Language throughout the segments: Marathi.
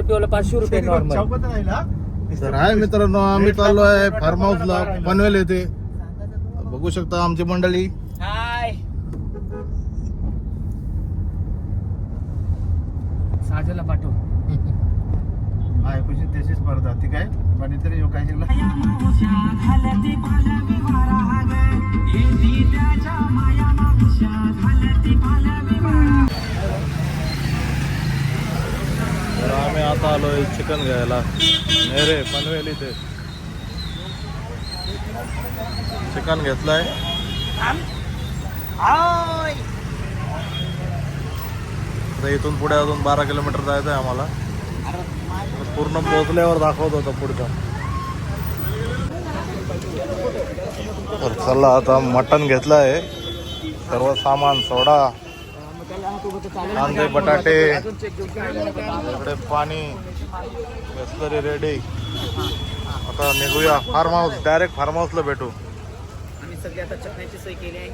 पिवला 500 रुपये नॉर्मल. तर आहे मित्रांनो, आम्ही चाललो आहे फार्म हाऊसला पनवेल येथे. बघू शकता आमची मंडळी. हाय साजला पाठव. ऐकूची त्याची स्पर्धा ती काय पण तरी काय तर आम्ही आता आलोय चिकन घ्यायला. नेरे पनवेल इथे चिकन घेतलंय. आता इथून पुढे अजून 12 किलोमीटर जायचं आहे आम्हाला. पूर्ण पोहोचल्यावर दाखवत होतं पुढचं. तर चला आता मटण घेतलं आहे. सर्व सामान सोडा, कांदे, बटाटे, इकडे पाणी, बिस्लरी रेडी. आता निघूया फार्म हाऊस. डायरेक्ट फार्म हाऊसला भेटू. आम्ही सगळे आता चटण्याची सोय केली आहे.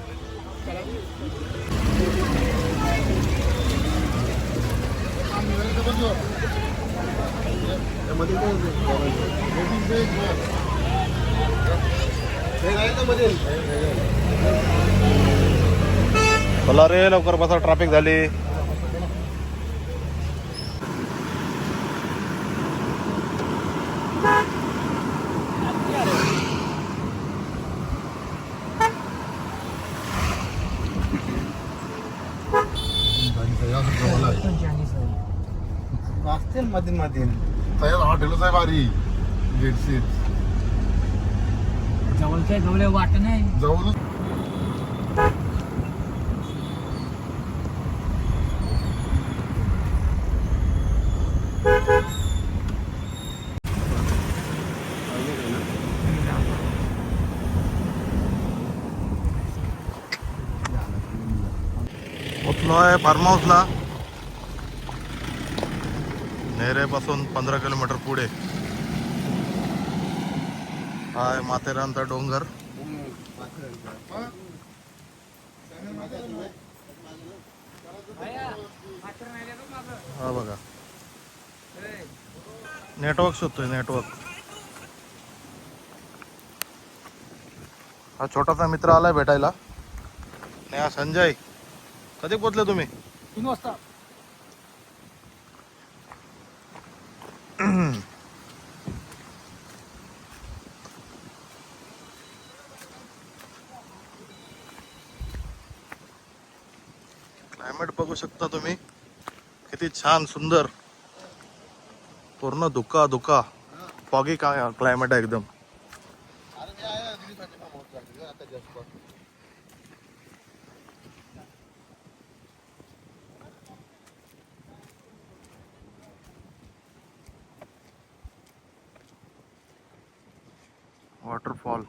चला रे लवकर बसा, ट्रॅफिक झाली. असतील मधील मधील हॉटेलच आहे भारी. गेट सीट जवळच्या जवळ वाट नाही. जाऊन पोचलो आहे फार्म हाऊसला. नेरेपासून 15 किलोमीटर पुढे हाय माथेरानचा डोंगर. हा बघा, नेटवर्क शोधतोय नेटवर्क. हा छोटासा मित्र आलाय भेटायला. आणि हा संजय. कधी पोचले तुम्ही? 3 वाजता. क्लायमेट बघू शकता तुम्ही, किती छान सुंदर. पूर्ण धुका धुका फॉगी का क्लायमेट आहे एकदम. वॉटरफॉल.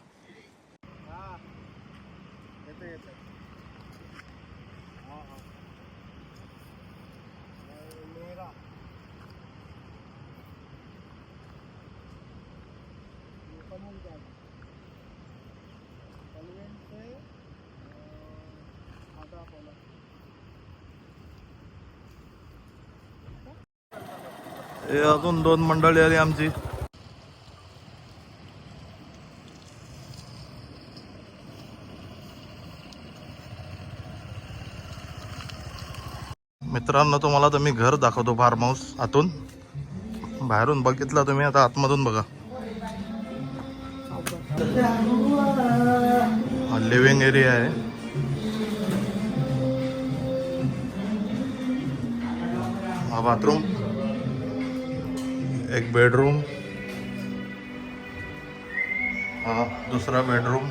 हे अजून 2 मंडळी आली आमची. मित्रांनो, तुम्हाला तर मी घर दाखवतो फार्म हाऊस आतून. बाहेरून बघितला तुम्ही, आता आतमधून बघा. लिव्हिंग एरिया आहे. हा बाथरूम, एक बेडरूम, हा दुसरा बेडरूम.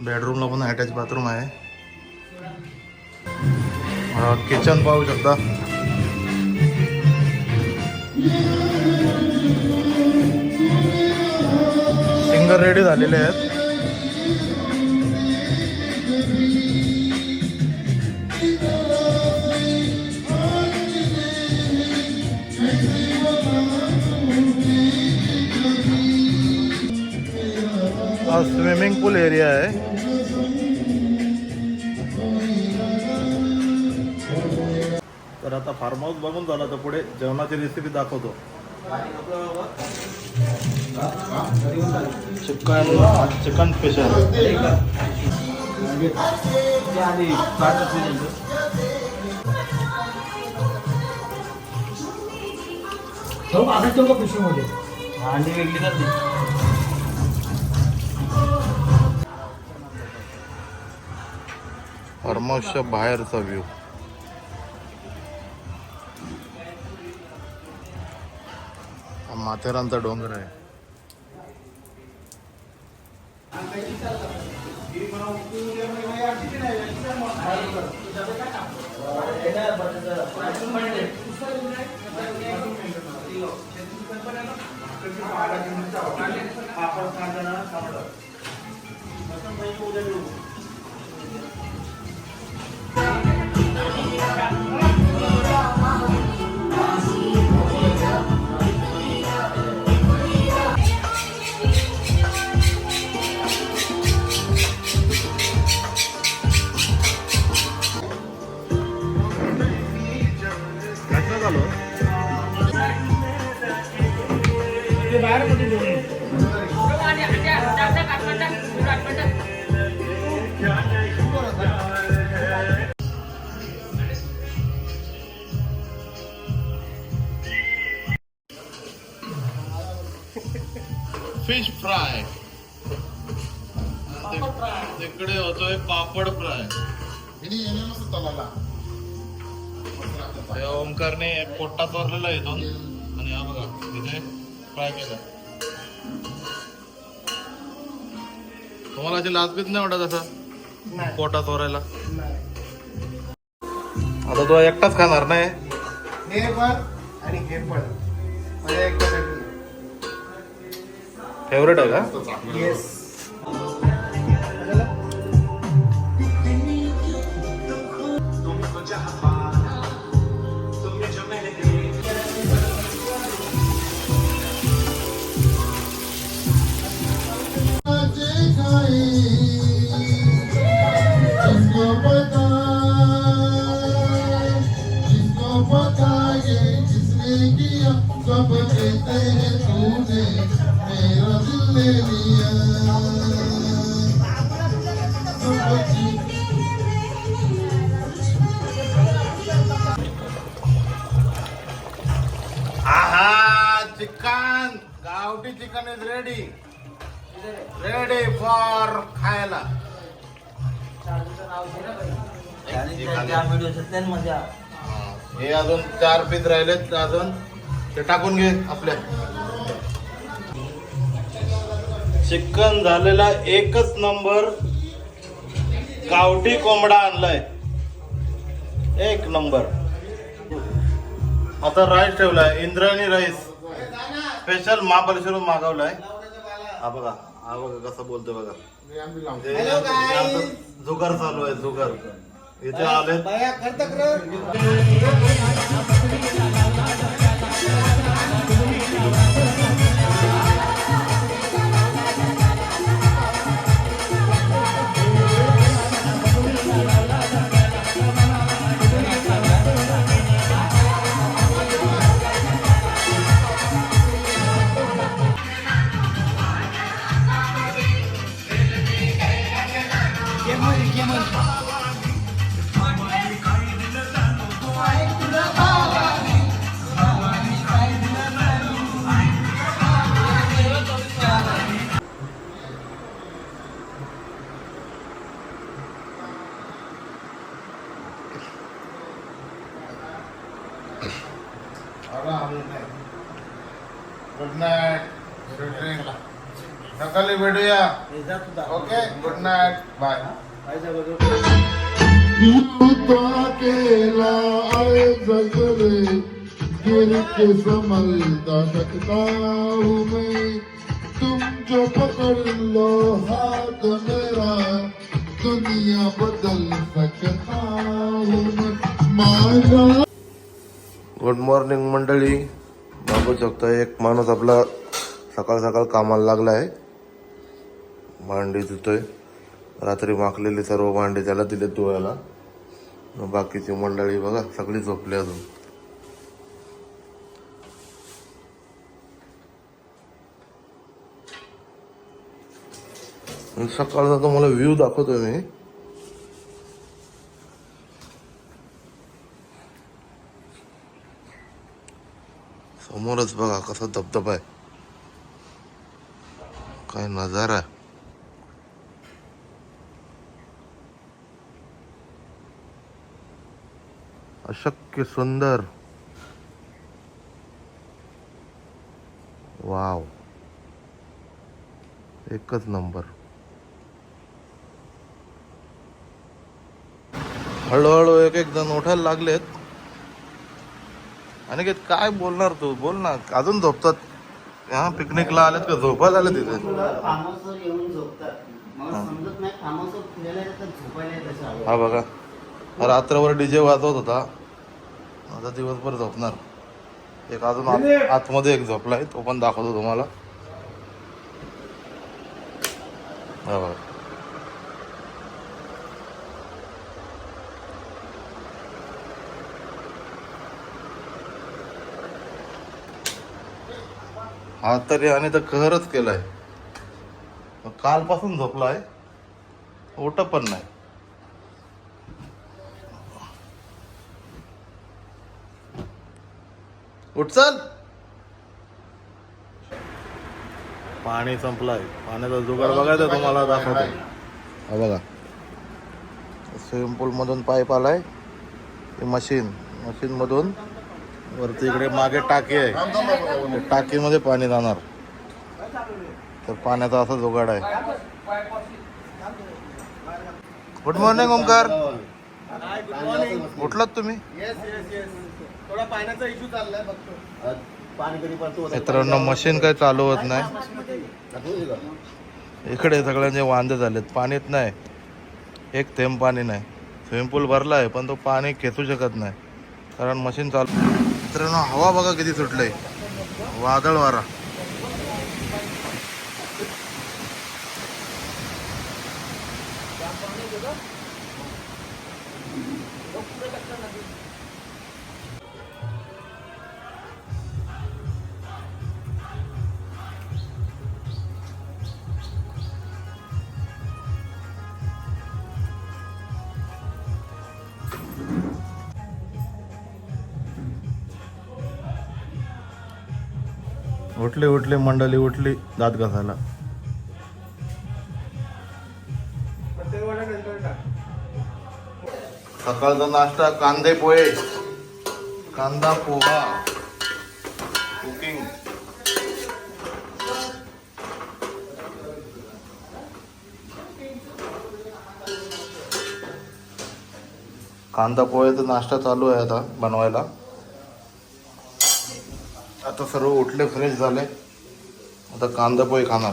बेडरूमला पण अटॅच बाथरूम आहे. किचन पाहू शकता. सिंगर रेडी झालेले आहेत. हा स्विमिंग पूल एरिया आहे. तर आता फार्म हाऊस बघून झालं तर पुढे जेवणाची रेसिपी दाखवतो. Chicken special. माझं तेवढं पिशवीमध्ये आणि वेगळी जाते. फार्म हाऊसच्या बाहेरचा व्ह्यू. हा माथेरानचा डोंगर आहे. Fish fry. तिकडे होतोय पापड फ्राय. ओमकारने पोट्टा चोरलेला इथून आणि हा बघा इथे फ्राय केला. तुम्हाला अशी लाजबीत नाही वाटत असं पोटा चोरायला? आता तो एकटाच खाणार नाही. हे पण आणि हे पण फेवरेट आहे का? येस. सब कहते हैं तूने मेरा दिल ले लिया. आहा चिकन. गावठी chicken is ready. Ready for खायला. हे अजून 4 पीस राहिलेत अजून. ते टाकून घे आपल्या. चिकन झालेला एकच नंबर. गावठी कोंबडा आणलाय एक नंबर. आता राईस ठेवलाय इंद्रायणी राईस स्पेशल महाबळेश्वरून मागवलाय. हा बघा कसं बोलतोय बघा. जुगार चालू आहे जुगार. इथे आले गुड नाईट. सकाळी भेटूया. Okay good night bye. तो अकेला आए जगरे गिर के संभलता सकता हूँ मैं. तुम जो पकड़ लो हाथ मेरा दुनिया बदल सकता हूँ मैं. माझा गुड मॉर्निंग मंडळी. बघू शकता एक माणूस आपला सकाळ सकाळ कामाला लागला आहे. भांडी धुतोय. रात्री माखलेली सर्व भांडी त्याला दिले धुवायला. बाकीची मंडळी बघा सगळी झोपली अजून. सकाळचा तुम्हाला व्ह्यू दाखवतोय मी. समोरच बघा कसा धबधबा आहे, काय नजारा आहे. अशक्य सुंदर. वाव, एकच नंबर. हळूहळू एक एक जण उठायला लागलेत. आणि काय बोलणार तू, बोल ना. अजून झोपतात. हा पिकनिकला आलेत का झोपायला आले तिथे? हा बघा, रात्रभर डीजे वाजवत होता, आता दिवसभर झोपणार. एक अजून आतमध्ये एक झोपलाय, तो पण दाखवतो तुम्हाला. हा बघा, हा तरी आणि तर कहरच केलाय. कालपासून झोपलाय, उठ पण नाही. उठ चल. पाणी संपलाय, पाण्याचा जुगाड बघायचा तुम्हाला दाखवतो. हा बघा, स्विमिंग पूल मधून पाईप आलाय, मशीन मधून वरती इकडे मागे टाकी आहे, टाकीमध्ये पाणी जाणार. तर पाण्याचा असा जुगाड आहे. गुड मॉर्निंग ओमकार, उठलात तुम्ही? थोडा पाण्याचा इश्यू चाललाय फक्त. पाणी कधी पडतो मित्रांनो, मशीन काही चालू होत नाही. इकडे सगळ्यांचे वांदे झालेत, पाणीच नाही, एक थेंब पाणी नाही. स्विमिंग पूल भरला आहे पण तो पाणी खेचू शकत नाही कारण मशीन चालू. मित्रांनो, हवा बघा किती सुटलंय, वादळ वारा. उठली मंडळी, उठली दात घासायला. सकाळचा नाश्ता कांदे पोहे, कांदा पोहा, कुकिंग. कांदा पोहेचा नाश्ता चालू आहे आता बनवायला. आता सर्व उठले, फ्रेश झाले, आता कांदा पोहे खाणार.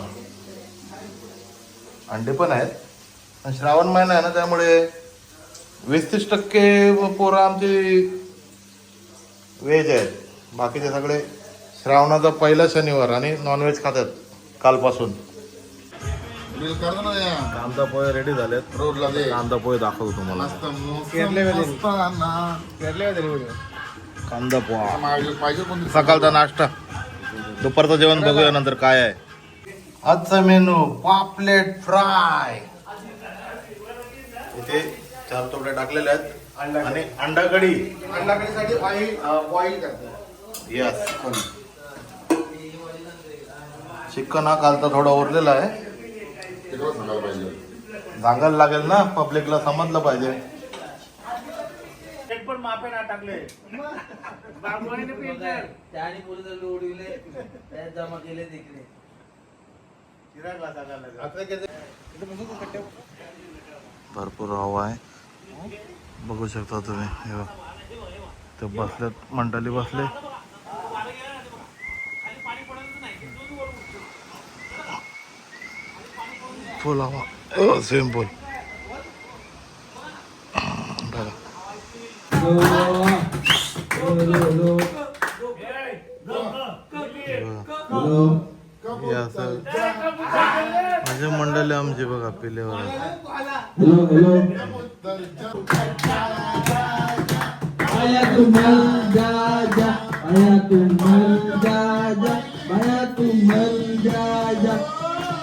अंडे पण आहेत, श्रावण महिना आहे ना, त्यामुळे 20-30% पोरं आमची व्हेज आहेत. बाकीचे सगळे श्रावणाचा पहिला शनिवार आणि नॉनव्हेज खातात कालपासून. कांदा पोहे रेडी झालेत, रोडला दे. कांदा पोहे दाखवतो तुम्हाला. कांदा पोहा सकाळचा नाश्ता. दुपारचं जेवण बघूया नंतर काय आहे. आजचा मेनू पापलेट फ्राय. इथे 4 तुकडे टाकलेले आहेत आणि अंडा कढी. अंडा कढीसाठी ऑइल करतात. यस. चिकन हा कालचा थोडा उरलेला आहे, सांगायला लागेल ना, पब्लिकला समजलं पाहिजे. पण मापे ना टाकले त्याने पोलीस उडविले, त्यात जमा केले तिकडे. भरपूर हवा आहे, बघू शकता तुम्ही. हे बघ, ते बसलेत, मंडळी बसले. फुल हवा, स्विमिंग पूल बघा. माझ्या मंडळी आमची बघा पिलेवर. हॅलो हॅलो आया तू मर जा जा आया तू मर जा जा आया तू मर जा जा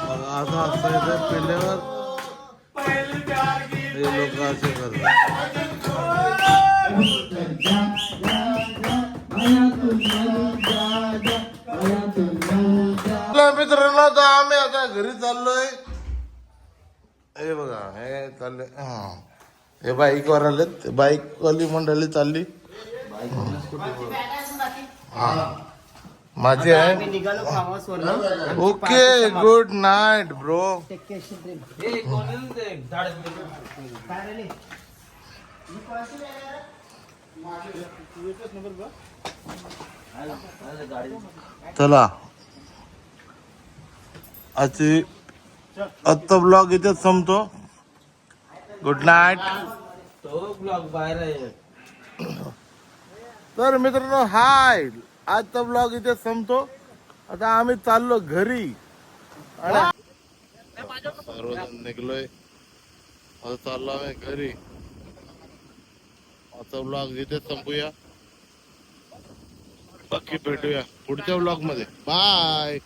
बघा असं असतं पिल्ल्यावर हे लोक असे करतात. जा जा जा आया तू मर जा जा आया तू मर जा चला मित्रांनो तर आम्ही आता घरी चाललोय. हे बघा हे चालले हे बाईकवर आलेत. बाईकवाली मंडळी चालली. हा माझी आहे. निघालो फार्महाऊस वरनं. Okay good night bro. चला आजचा ब्लॉग इथेच संपतो. Good night. तो ब्लॉग बाहेर आहे. तर मित्रांनो हाय आजचा ब्लॉग इथे संपतो. आता आम्ही चाललो घरी आणि सर्वजण निघलोय. आता चाललो आम्ही घरी. आजचा ब्लॉग इथे संपूया. बाकी भेटूया पुढच्या ब्लॉग मध्ये. बाय.